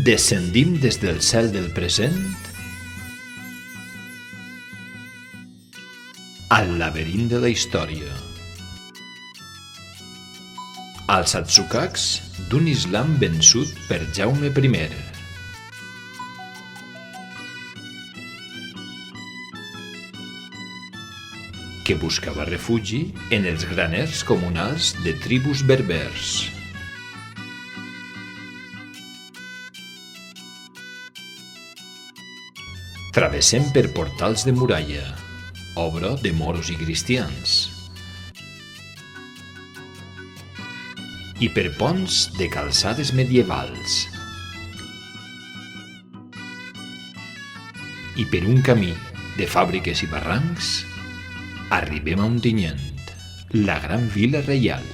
Descendim des del cel del present al laberint de la història. Als atsukaks d'un Islam vençut per Jaume I. Que buscava refugi en els graners comunals de tribus berbers. Travessem per portals de muralla, obra de moros i cristians, i per ponts de calçades medievals, i per un camí de fàbriques i barrancs arribem a Ontinyent, la gran vila reial.